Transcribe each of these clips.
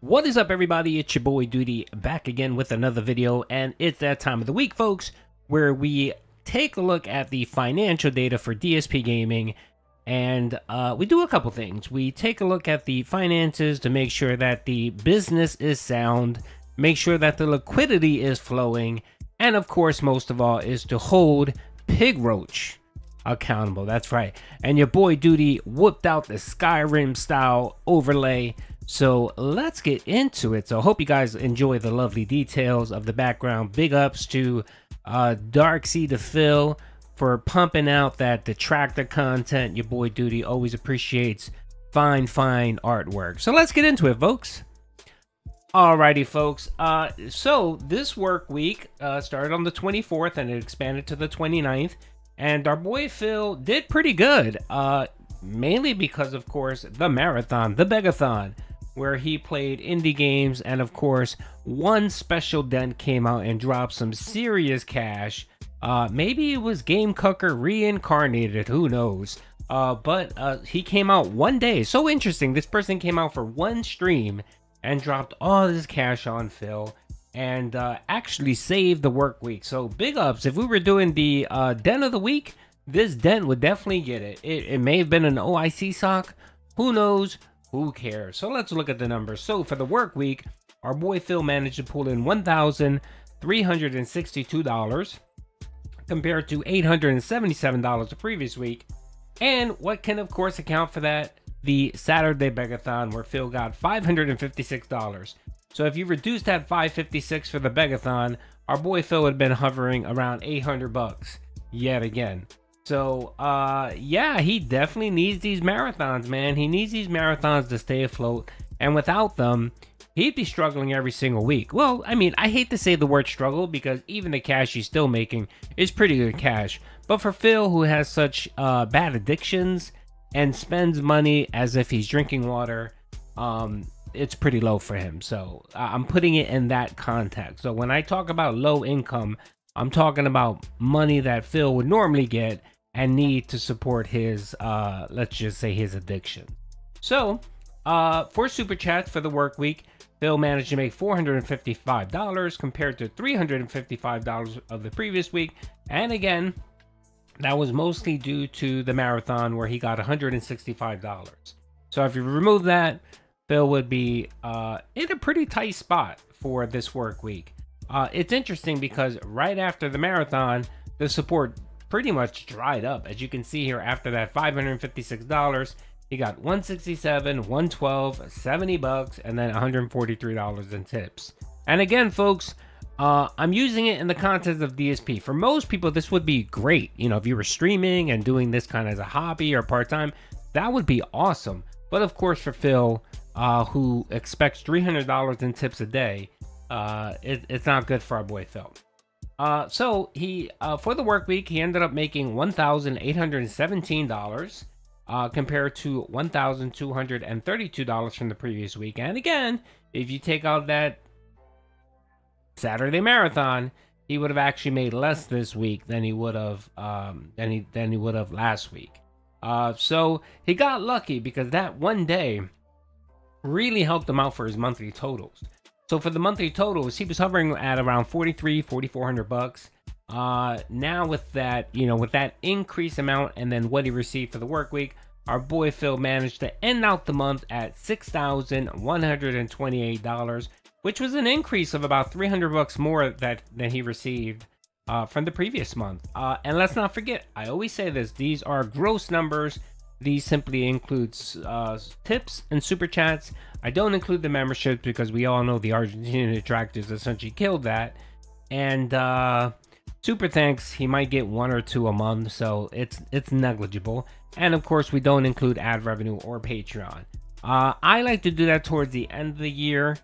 What is up, everybody? It's your boy Duty back again with another video, and it's that time of the week, folks, where we take a look at the financial data for DSP Gaming, and we do a couple things. We take a look at the finances to make sure that the business is sound, make sure that the liquidity is flowing, and of course, most of all, is to hold Pig Roach accountable. That's right. And your boy Duty whipped out the Skyrim style overlay. So let's get into it. So I hope you guys enjoy the lovely details of the background. Big ups to Darksea to Phil for pumping out that detractor content. Your boy Duty always appreciates fine artwork. So let's get into it, folks. Alrighty, folks. So this work week started on the 24th and it expanded to the 29th. And our boy Phil did pretty good. Mainly because, of course, the marathon, the Begathon, where he played indie games, and of course one special dent came out and dropped some serious cash. Maybe it was Game Cucker reincarnated, who knows. But he came out one day. So interesting, this person came out for one stream and dropped all this cash on Phil and actually saved the work week. So big ups. If we were doing the dent of the week, this dent would definitely get it. It may have been an OIC sock, who knows. Who cares? So let's look at the numbers. So for the work week, our boy Phil managed to pull in $1,362 compared to $877 the previous week. And what can of course account for that? The Saturday Begathon, where Phil got $556. So if you reduce that $556 for the Begathon, our boy Phil would have been hovering around $800 yet again. So, yeah, he definitely needs these marathons, man. He needs these marathons to stay afloat. And without them, he'd be struggling every single week. Well, I mean, I hate to say the word struggle because even the cash he's still making is pretty good cash. But for Phil, who has such bad addictions and spends money as if he's drinking water, it's pretty low for him. So I'm putting it in that context. So when I talk about low income, I'm talking about money that Phil would normally get and need to support his, let's just say, his addiction. So, for Super Chats for the work week, Phil managed to make $455 compared to $355 of the previous week. And again, that was mostly due to the marathon where he got $165. So if you remove that, Phil would be in a pretty tight spot for this work week. It's interesting because right after the marathon, the support pretty much dried up. As you can see here, after that $556, he got $167, $112, $70, and then $143 in tips. And again, folks, I'm using it in the context of DSP. For most people, this would be great. You know, if you were streaming and doing this kind of as a hobby or part-time, that would be awesome. But of course, for Phil, who expects $300 in tips a day, it's not good for our boy Phil. So he for the work week, he ended up making $1,817 compared to $1,232 from the previous week. And again, if you take out that Saturday marathon, he would have actually made less this week than he would have than he would have last week. So he got lucky because that one day really helped him out for his monthly totals. So for the monthly totals, he was hovering at around $4,400. Now with that, you know, with that increased amount and then what he received for the work week, our boy Phil managed to end out the month at $6,128, which was an increase of about $300 more than he received from the previous month. And let's not forget, I always say this, these are gross numbers. These simply includes tips and super chats. I don't include the memberships because we all know the Argentinian detractors essentially killed that. And super thanks, he might get 1 or 2 a month, so it's negligible. And of course, we don't include ad revenue or Patreon. I like to do that towards the end of the year.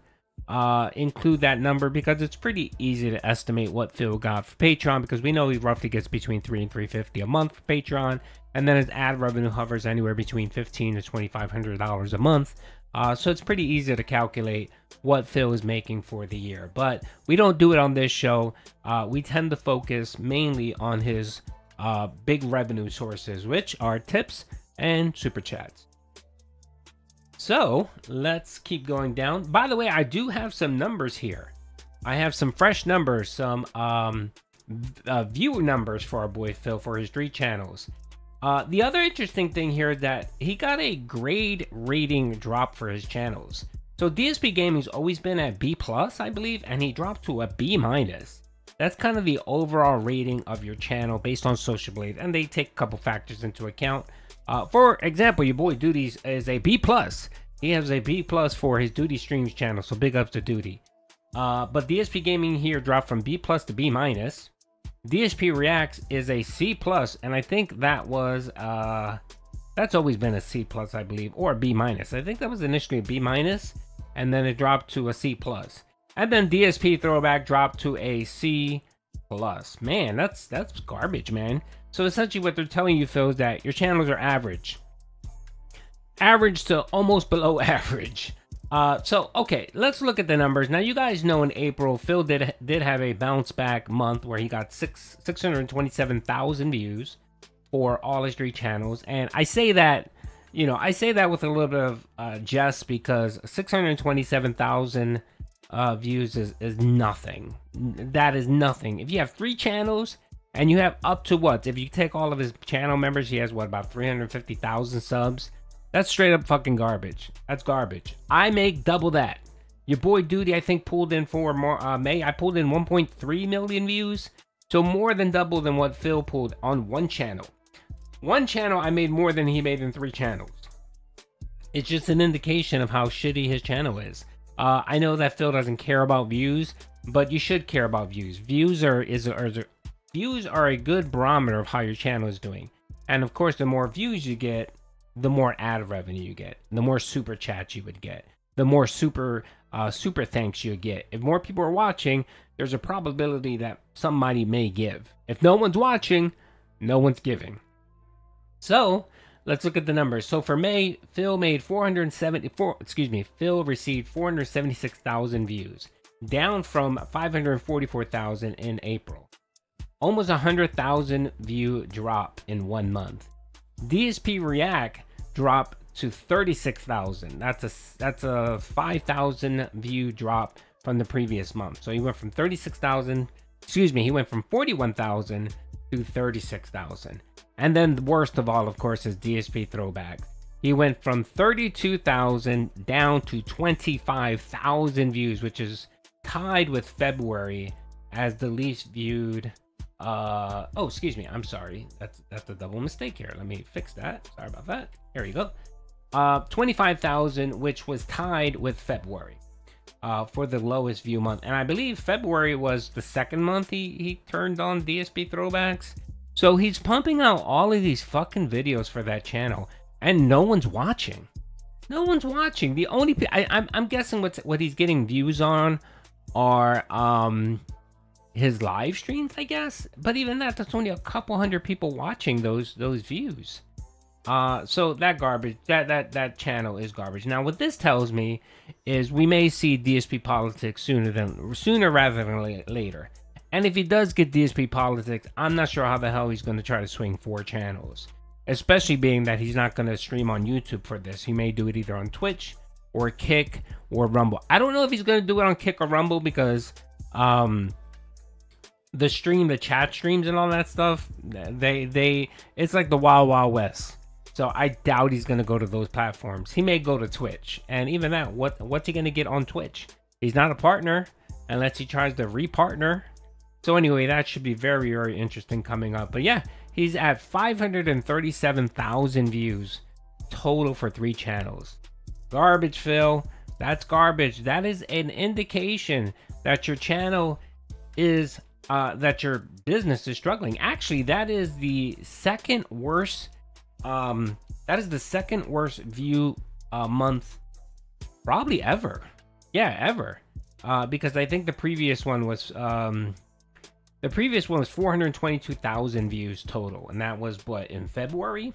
Include that number because it's pretty easy to estimate what Phil got for Patreon, because we know he roughly gets between $300 and $350 a month for Patreon, and then his ad revenue hovers anywhere between $1,500 to $2,500 a month. So it's pretty easy to calculate what Phil is making for the year, but we don't do it on this show. We tend to focus mainly on his big revenue sources, which are tips and super chats. So let's keep going down. By the way, I do have some numbers here. I have some fresh numbers, some view numbers for our boy Phil for his 3 channels. The other interesting thing here is that he got a grade rating drop for his channels. So DSP Gaming's always been at B+, I believe, and he dropped to a B-. That's kind of the overall rating of your channel based on Social Blade, and they take a couple factors into account. For example, your boy Duty is a B+. He has a B+ for his Duty Streams channel, so big ups to Duty. But DSP Gaming here dropped from B+ to B-. DSP Reacts is a C+, and I think that was that's always been a C+, I believe, or a B-. I think that was initially a B-, and then it dropped to a C+. And then DSP Throwback dropped to a C+. Man, that's garbage, man. So essentially what they're telling you, Phil, is that your channels are average. Average to almost below average. So, okay, let's look at the numbers. Now, you guys know in April, Phil did have a bounce back month where he got 627,000 views for all his 3 channels. And I say that, you know, I say that with a little bit of jest, because 627,000 views is nothing. That is nothing. If you have 3 channels and you have up to what? If you take all of his channel members, he has what, about 350,000 subs? That's straight up fucking garbage. That's garbage. I make double that. Your boy Duty, I think, pulled in for more May. I pulled in 1.3 million views. So more than double than what Phil pulled on one channel. One channel, I made more than he made in 3 channels. It's just an indication of how shitty his channel is. I know that Phil doesn't care about views, but you should care about views. Views are a good barometer of how your channel is doing. And of course, the more views you get, the more ad revenue you get, the more super chats you would get, the more super thanks you get. If more people are watching, there's a probability that somebody may give. If no one's watching, no one's giving. So let's look at the numbers. So for May, Phil received 476,000 views, down from 544,000 in April. Almost 100,000 view drop in 1 month. DSP React dropped to 36,000. That's a 5,000 view drop from the previous month. So he went from 41,000 to 36,000. And then the worst of all, of course, is DSP Throwback. He went from 32,000 down to 25,000 views, which is tied with February as the least viewed. Oh, excuse me. I'm sorry. That's a double mistake here. Let me fix that. Sorry about that. Here you go. 25,000, which was tied with February for the lowest view month. And I believe February was the 2nd month he turned on DSP Throwbacks. So he's pumping out all of these fucking videos for that channel, and no one's watching. No one's watching. The only I'm guessing what he's getting views on are his live streams, I guess. But even that's only a couple hundred people watching those views. So that garbage, that channel is garbage. Now, what this tells me is we may see DSP Politics sooner rather than later. And if he does get DSP Politics, I'm not sure how the hell he's going to try to swing 4 channels. Especially being that he's not going to stream on YouTube for this. He may do it either on Twitch or Kick or Rumble. I don't know if he's going to do it on Kick or Rumble, because the chat streams and all that stuff, it's like the Wild Wild West. So I doubt he's going to go to those platforms. He may go to Twitch. And even that, what's he going to get on Twitch? He's not a partner unless he tries to re-partner. So anyway, that should be very, very interesting coming up. But yeah, he's at 537,000 views total for 3 channels. Garbage, Phil. That's garbage. That is an indication that your channel is, that your business is struggling. Actually, that is the second worst, view month probably ever. Yeah, ever. Because I think the previous one was, 422,000 views total, and that was what, in February?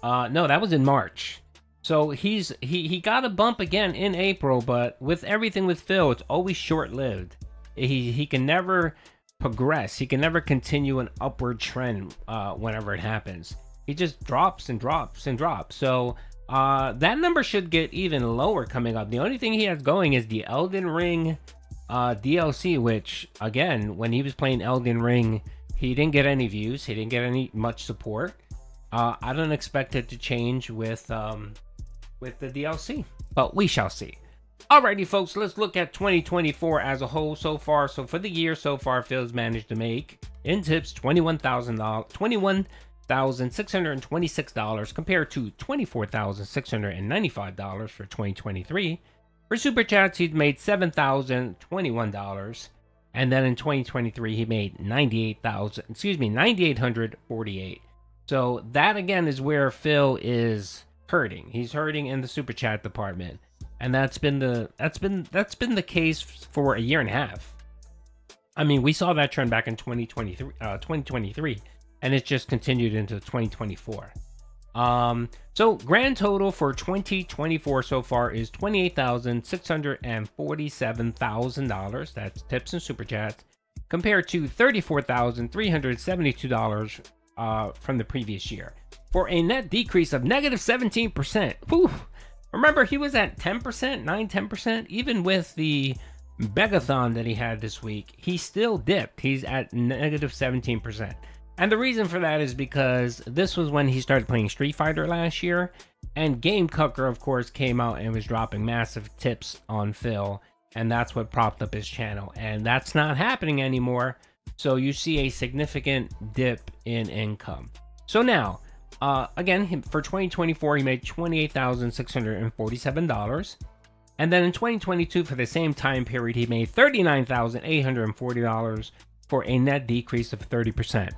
No, that was in March. So he got a bump again in April, but with everything with Phil, it's always short-lived. He can never progress. He can never continue an upward trend whenever it happens. He just drops and drops and drops. So That number should get even lower coming up. The only thing he has going is the Elden Ring DLC, which, again, when he was playing Elden Ring, he didn't get any views. He didn't get any much support. I don't expect it to change with the DLC, but we shall see. Alrighty, folks, let's look at 2024 as a whole so far. So for the year so far, Phil's managed to make in tips $21,626 compared to $24,695 for 2023. For super chats, he's made $7,021, and then in 2023 he made $9,848. So that again is where Phil is hurting. He's hurting in the super chat department. And that's been the case for a year and a half. I mean, we saw that trend back in 2023, and it just continued into 2024. So grand total for 2024 so far is $28,647,000. That's tips and super chats, compared to $34,372 from the previous year, for a net decrease of negative 17%. Whew. Remember, he was at 10%, 9-10%. Even with the Begathon that he had this week, he still dipped. He's at negative 17%. And the reason for that is because this was when he started playing Street Fighter last year. And Game Cucker, of course, came out and was dropping massive tips on Phil. And that's what propped up his channel. And that's not happening anymore. So you see a significant dip in income. So now, again, for 2024, he made $28,647. And then in 2022, for the same time period, he made $39,840 for a net decrease of 30%.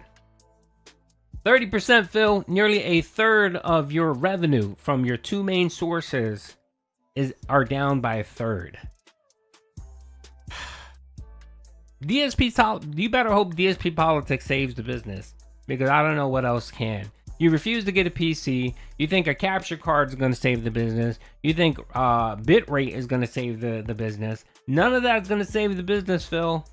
30%, Phil, nearly a third of your revenue from your two main sources are down by a third. DSP, you better hope DSP Politics saves the business, because I don't know what else can. You refuse to get a PC. You think a capture card is going to save the business. You think bitrate is going to save the business. None of that's going to save the business, Phil.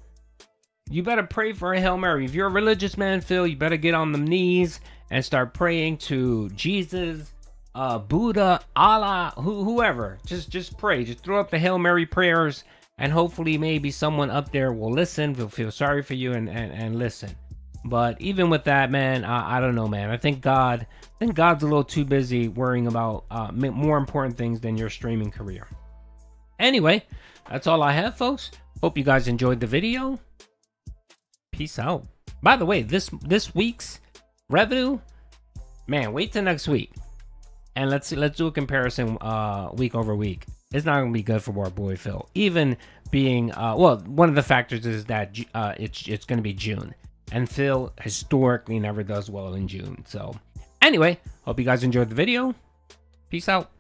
You better pray for a Hail Mary. If you're a religious man, Phil, you better get on the knees and start praying to Jesus, Buddha, Allah, whoever. Just pray. Just throw up the Hail Mary prayers, and hopefully maybe someone up there will listen, will feel sorry for you and listen. But even with that, man, I don't know, man. I think God's a little too busy worrying about more important things than your streaming career. Anyway, that's all I have, folks. Hope you guys enjoyed the video. Peace out. By the way, this week's revenue, man, wait till next week, and let's do a comparison week over week. It's not gonna be good for our boy Phil. Even being well, one of the factors is that it's gonna be June. And Phil historically never does well in June. So anyway, hope you guys enjoyed the video. Peace out.